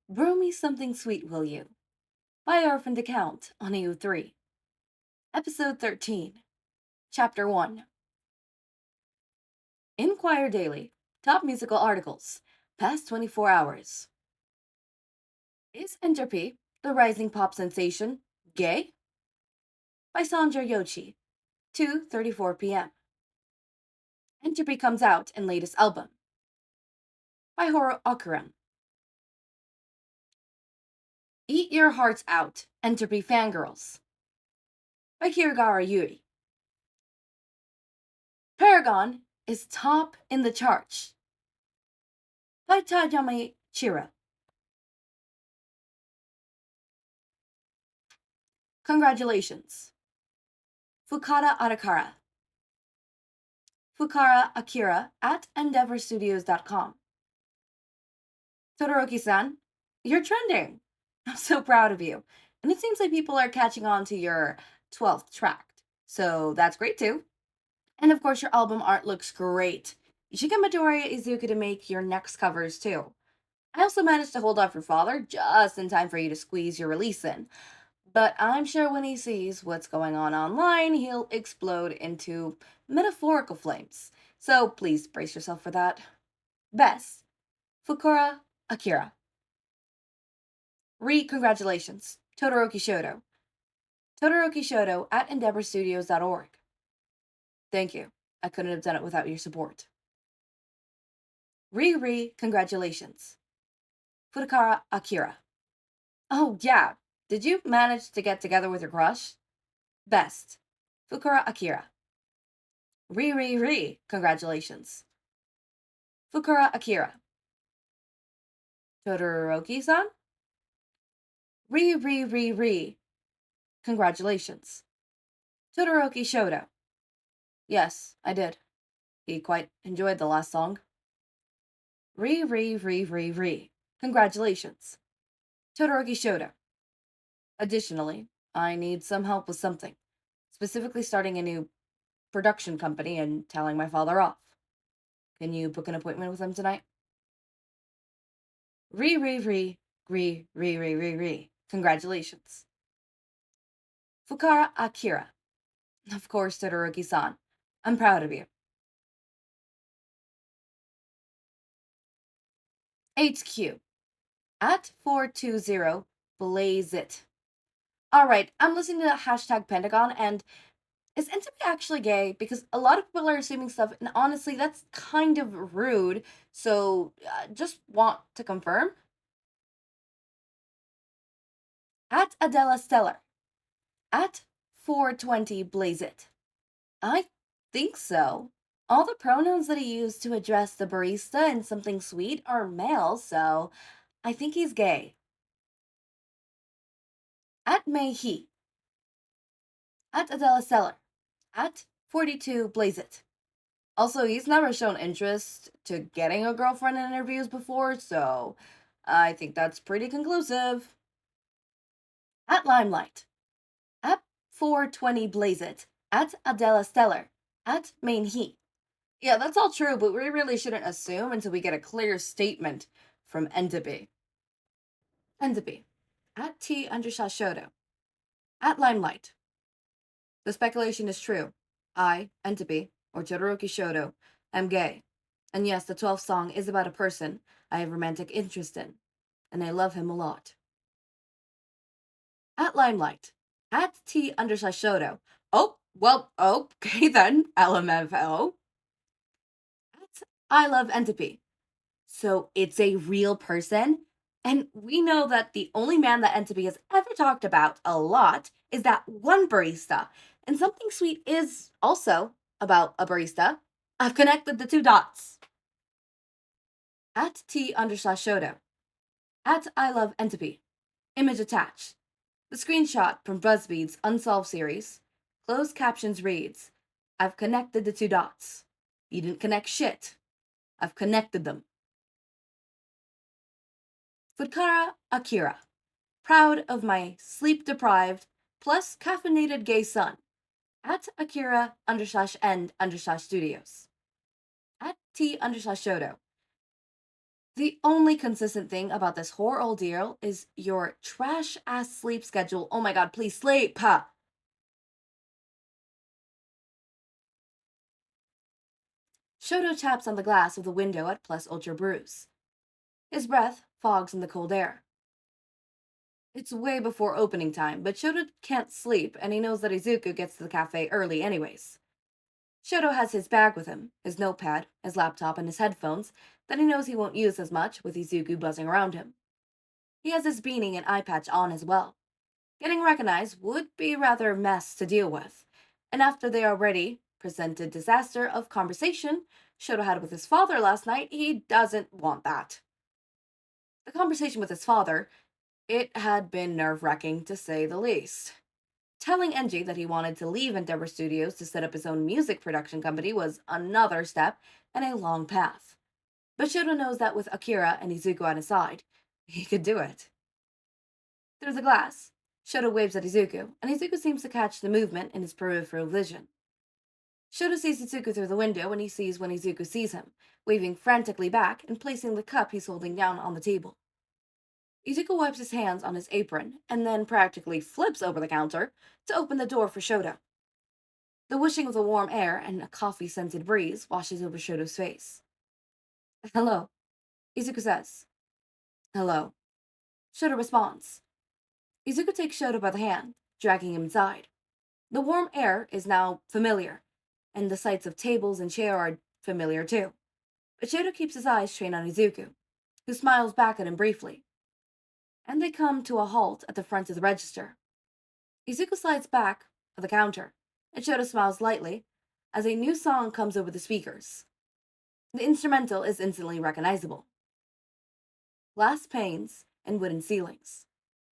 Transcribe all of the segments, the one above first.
Brew me something sweet, will you? By Orphan Account on EU3. Episode 13. Chapter 1. Inquire Daily. Top musical articles. Past 24 hours. Is Entropy, the rising pop sensation, gay? By Sandra Yoshi. 2:34 p.m. Entropy comes out in latest album. By Horo Okuran. Eat Your Hearts Out, Entropy Fangirls. By Kirigara Yuri. Paragon is top in the charts. By Tajame Chiro. Congratulations. Fukara Arakara. Fukara Akira at EndeavorStudios.com. Todoroki-san, you're trending. I'm so proud of you. And it seems like people are catching on to your 12th track. So that's great too. And of course, your album art looks great. You should get Midoriya Izuku to make your next covers too. I also managed to hold off your father just in time for you to squeeze your release in. But I'm sure when he sees what's going on online, he'll explode into metaphorical flames. So please brace yourself for that. Best, Fukura Akira. Congratulations, Todoroki Shouto. Todoroki Shouto at EndeavorStudios.org. Thank you. I couldn't have done it without your support. Congratulations. Fukara Akira. Oh, yeah. Did you manage to get together with your crush? Best, Fukara Akira. Congratulations. Fukara Akira. Todoroki-san? Congratulations. Todoroki Shouto. Yes, I did. He quite enjoyed the last song. Congratulations. Todoroki Shouto. Additionally, I need some help with something, specifically starting a new production company and telling my father off. Can you book an appointment with him tonight? Congratulations. Fukara Akira. Of course, Todoroki-san. I'm proud of you. HQ. At 420, blaze it. Alright, I'm listening to hashtag Pentagon, and is Entropy actually gay? Because a lot of people are assuming stuff, and honestly, that's kind of rude. So, just want to confirm. At Adela Stellar. At 420, blaze it. I think so. All the pronouns that he used to address the barista in something sweet are male, so I think he's gay. At May He. At Adela Stellar. At 42 Blaze It. Also, he's never shown interest to getting a girlfriend in interviews before, so I think that's pretty conclusive. At Limelight. At 420 Blaze It. At Adela Stellar. At Main He. Yeah, that's all true, but we really shouldn't assume until we get a clear statement from Entropy. Entropy. At T_Shoto. At Limelight. The speculation is true. I, Entropy, or Todoroki Shouto, am gay. And yes, the 12th song is about a person I have romantic interest in, and I love him a lot. At Limelight. At T_Shoto. Oh, well, okay then, LMFO. At I love Entropy. So it's a real person? And we know that the only man that Entropy has ever talked about a lot is that one barista. And Something Sweet is also about a barista. I've connected the two dots. At T_Shoto. At I love Entropy. Image attached. The screenshot from BuzzFeed's Unsolved series. Closed captions reads, I've connected the two dots. You didn't connect shit. I've connected them. Fukara Akira. Proud of my sleep-deprived plus caffeinated gay son. At Akira_N_Studios. At T_Shoto. The only consistent thing about this whole ordeal is your trash ass sleep schedule. Oh my god, please sleep! Ha! Shoto taps on the glass of the window at Plus Ultra Brews. His breath fogs in the cold air. It's way before opening time, but Shoto can't sleep, and he knows that Izuku gets to the cafe early anyways. Shoto has his bag with him, his notepad, his laptop, and his headphones that he knows he won't use as much with Izuku buzzing around him. He has his beanie and eye patch on as well. Getting recognized would be rather a mess to deal with, and after the already presented disaster of conversation Shoto had with his father last night, he doesn't want that. The conversation with his father, it had been nerve-wracking to say the least. Telling Enji that he wanted to leave Endeavor Studios to set up his own music production company was another step and a long path. But Shoto knows that with Akira and Izuku on his side, he could do it. Through the glass, Shoto waves at Izuku, and Izuku seems to catch the movement in his peripheral vision. Shoto sees Izuku through the window, and he sees when Izuku sees him, waving frantically back and placing the cup he's holding down on the table. Izuku wipes his hands on his apron and then practically flips over the counter to open the door for Shoto. The whooshing of the warm air and a coffee-scented breeze washes over Shoto's face. Hello, Izuku says. Hello. Shoto responds. Izuku takes Shoto by the hand, dragging him inside. The warm air is now familiar, and the sights of tables and chairs are familiar too. But Shoto keeps his eyes trained on Izuku, who smiles back at him briefly. And they come to a halt at the front of the register. Izuku slides back of the counter, and Shoto smiles lightly as a new song comes over the speakers. The instrumental is instantly recognizable. Glass panes and wooden ceilings.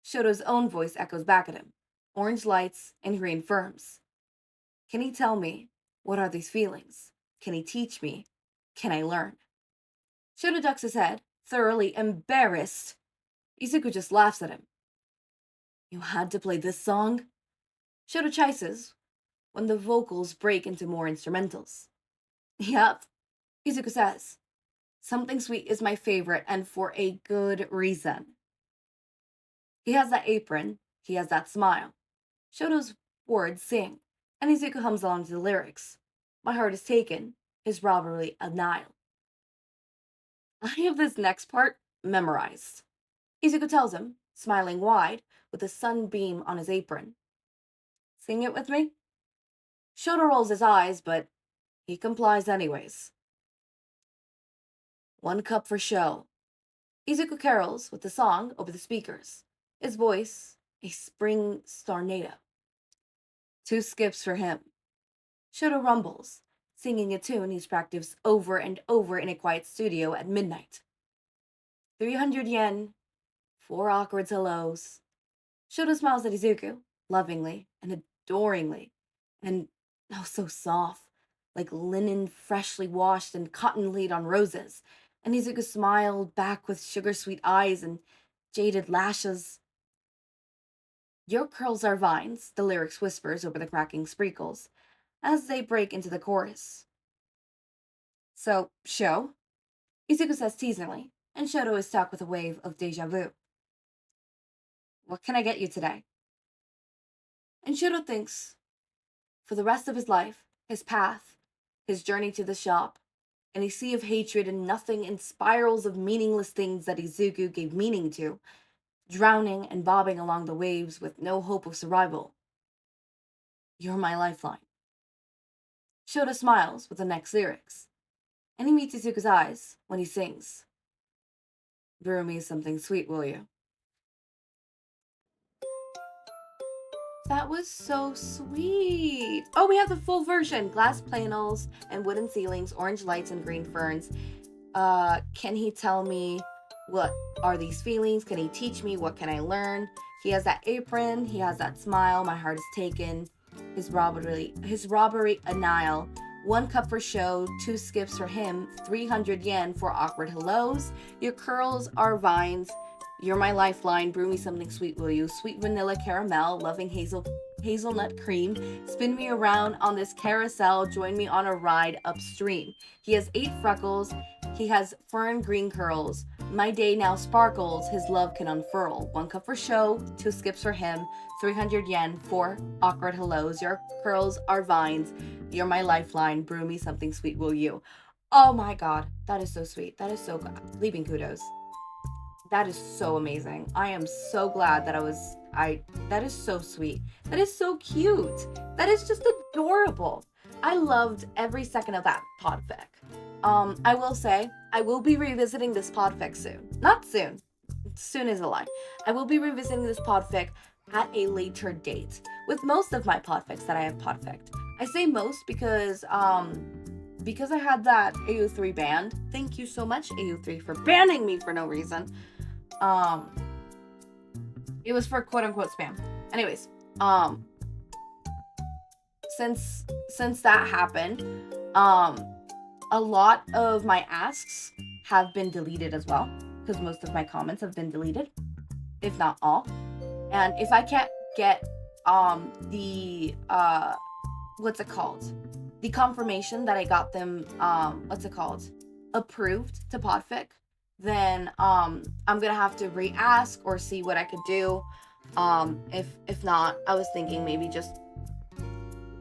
Shoto's own voice echoes back at him. Orange lights and green ferns. Can he tell me, what are these feelings? Can he teach me? Can I learn? Shoto ducks his head, thoroughly embarrassed. Izuku just laughs at him. You had to play this song? Shoto chises when the vocals break into more instrumentals. Yep, Izuku says. Something Sweet is my favorite, and for a good reason. He has that apron, he has that smile. Shoto's words sing, and Izuku hums along to the lyrics. My heart is taken, his robbery a Nile. I have this next part memorized. Izuku tells him, smiling wide, with a sunbeam on his apron. Sing it with me? Shoto rolls his eyes, but he complies anyways. 1 cup for Shou. Izuku carols with the song over the speakers, his voice a spring tornado. 2 skips for him. Shoto rumbles, singing a tune he's practiced over and over in a quiet studio at midnight. 300 yen, 4 awkward hellos. Shoto smiles at Izuku, lovingly and adoringly, and oh, so soft, like linen freshly washed and cotton laid on roses. And Izuku smiled back with sugar-sweet eyes and jaded lashes. Your curls are vines, the lyrics whispers over the cracking sprinkles, as they break into the chorus. So, Shou? Izuku says teasingly, and Shoto is struck with a wave of deja vu. What can I get you today? And Shoto thinks, for the rest of his life, his path, his journey to the shop, and a sea of hatred and nothing in spirals of meaningless things that Izuku gave meaning to, drowning and bobbing along the waves with no hope of survival. You're my lifeline. Shoto smiles with the next lyrics, and he meets Izuku's eyes when he sings. Brew me something sweet, will you? That was so sweet. Oh, we have the full version. Glass panels and wooden ceilings, orange lights and green ferns. Can he tell me what are these feelings? Can he teach me? What can I learn? He has that apron. He has that smile. My heart is taken. His robbery a Nile. 1 cup for Shou, 2 skips for him, 300 yen for awkward hellos. Your curls are vines. You're my lifeline. Brew me something sweet, will you? Sweet vanilla caramel, loving hazelnut cream. Spin me around on this carousel. Join me on a ride upstream. He has 8 freckles. He has fern green curls. My day now sparkles, his love can unfurl. 1 cup for Shou, 2 skips for him, 300 yen, 4 awkward hellos. Your curls are vines, you're my lifeline. Brew me something sweet, will you? Oh my god, that is so sweet. That is so good. Leaving kudos. That is so amazing. I am so glad that that is so sweet. That is so cute. That is just adorable. I loved every second of that podfic. I will say, I will be revisiting this podfic soon. Not soon. Soon is a lie. I will be revisiting this podfic at a later date. With most of my podfics that I have podficked. I say most because I had that AU3 banned. Thank you so much, AU3, for banning me for no reason. It was for quote-unquote spam. Anyways, since that happened, a lot of my asks have been deleted as well, because most of my comments have been deleted, if not all. And if I can't get the the confirmation that I got them approved to podfic, then I'm gonna have to re-ask or see what I could do. If not, I was thinking maybe just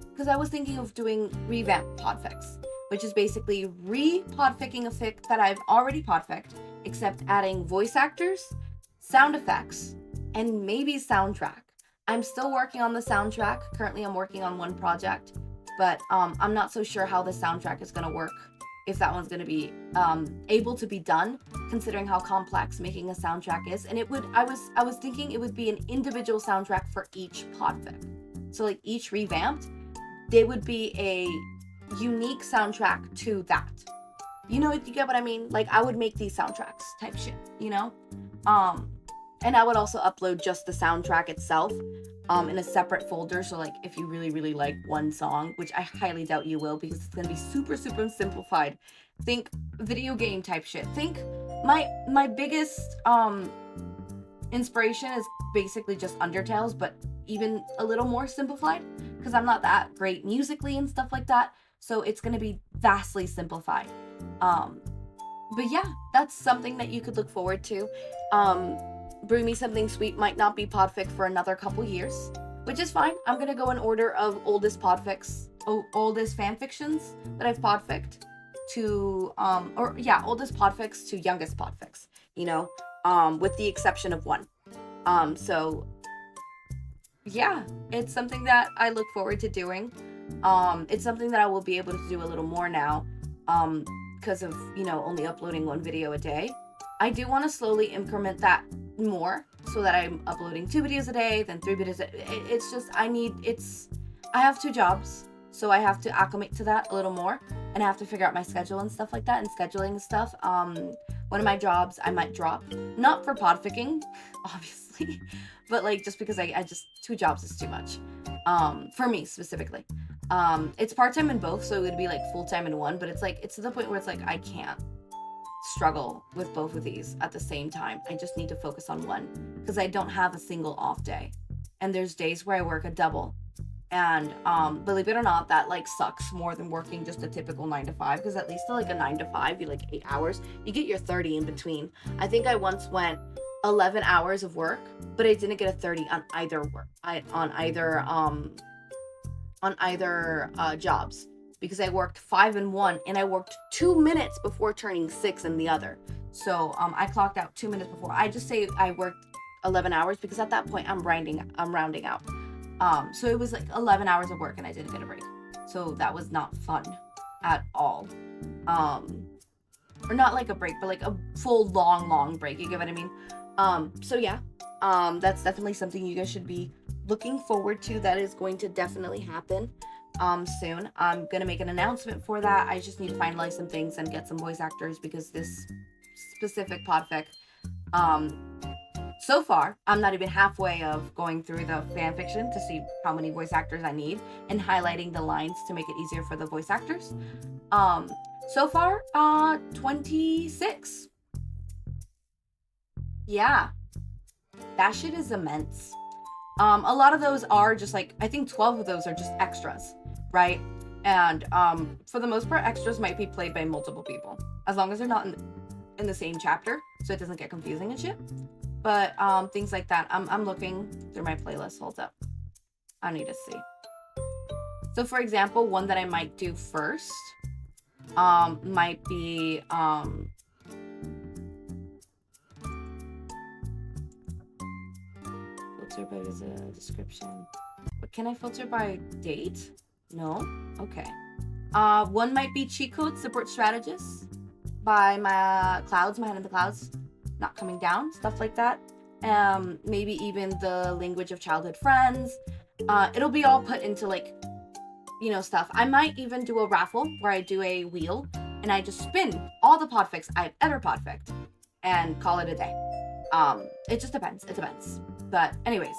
because I was thinking of doing revamp podfics, which is basically re-podficking a fic that I've already podficked, except adding voice actors, sound effects, and maybe soundtrack. I'm still working on the soundtrack. Currently, I'm working on one project, but I'm not so sure how the soundtrack is gonna work. If that one's gonna be able to be done, considering how complex making a soundtrack is. And I was thinking it would be an individual soundtrack for each podfic. So like each revamped, they would be a unique soundtrack to that. You know, you get what I mean? Like I would make these soundtracks type shit, you know? And I would also upload just the soundtrack itself in a separate folder. So like if you really, really like one song, which I highly doubt you will because it's gonna be super, super simplified. Think video game type shit. Think my biggest inspiration is basically just Undertales, but even a little more simplified because I'm not that great musically and stuff like that. So it's gonna be vastly simplified. But yeah, that's something that you could look forward to. Brew Me Something Sweet might not be podfic for another couple years, which is fine. I'm gonna go in order of oldest podfics, oldest fanfictions that I've podficked to, oldest podfics to youngest podfics, you know, with the exception of one. So yeah, it's something that I look forward to doing. It's something that I will be able to do a little more now, because of, you know, only uploading one video a day. I do want to slowly increment that more so that I'm uploading 2 videos a day, then 3 videos. It's just, I have 2 jobs, so I have to acclimate to that a little more, and I have to figure out my schedule and stuff like that, and scheduling stuff. One of my jobs I might drop, not for podficking, obviously, but like just because I just 2 jobs is too much, for me specifically. It's part-time in both, so it would be like full-time in one, but it's like, it's to the point where it's like, I can't struggle with both of these at the same time. I just need to focus on one because I don't have a single off day, and there's days where I work a double, and believe it or not, that like sucks more than working just a typical 9 to 5, because at least like a 9 to 5 you like 8 hours, you get your 30 in between. I think I once went 11 hours of work, but I didn't get a 30 on either work, on either jobs, because I worked 5 in one and I worked 2 minutes before turning 6 in the other. So I clocked out 2 minutes before. I just say I worked 11 hours because at that point I'm rounding out. So it was like 11 hours of work and I didn't get a break. So that was not fun at all. Or not like a break, but like a full long break. You get what I mean? So yeah, that's definitely something you guys should be looking forward to. That is going to definitely happen soon. I'm gonna make an announcement for that. I just need to finalize some things and get some voice actors, because this specific podfic, so far I'm not even halfway of going through the fan fiction to see how many voice actors I need and highlighting the lines to make it easier for the voice actors. So far 26. Yeah, that shit is immense. A lot of those are just like, I think 12 of those are just extras, right? And for the most part, extras might be played by multiple people. as long as they're not in the same chapter, so it doesn't get confusing and shit. But things like that. I'm looking through my playlist. Hold up. I need to see. So for example, one that I might do first might be filter by description. But can I filter by date? No? Okay. One might be cheat code support strategist by my head in the clouds, not coming down, stuff like that. Maybe even the language of childhood friends. It'll be all put into like, you know, stuff. I might even do a raffle where I do a wheel and I just spin all the podfics I've ever podficked and call it a day. It just depends. It depends. But anyways,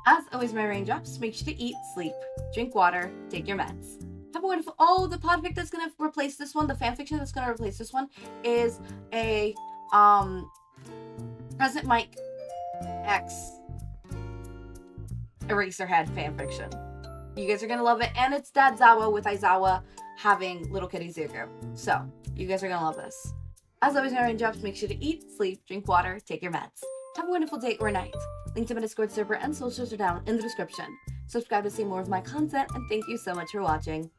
as always, my raindrops, make sure to eat, sleep, drink water, take your meds. Have a wonderful... Oh, the podfic that's gonna replace this one, the fanfiction that's gonna replace this one is a President Mike X Eraserhead fanfiction. You guys are gonna love it, and it's Dad Zawa with Aizawa having little kitty Izuku. So, you guys are gonna love this. As always, my raindrops, make sure to eat, sleep, drink water, take your meds. Have a wonderful day or night. Link to my Discord server and socials are down in the description. Subscribe to see more of my content, and thank you so much for watching.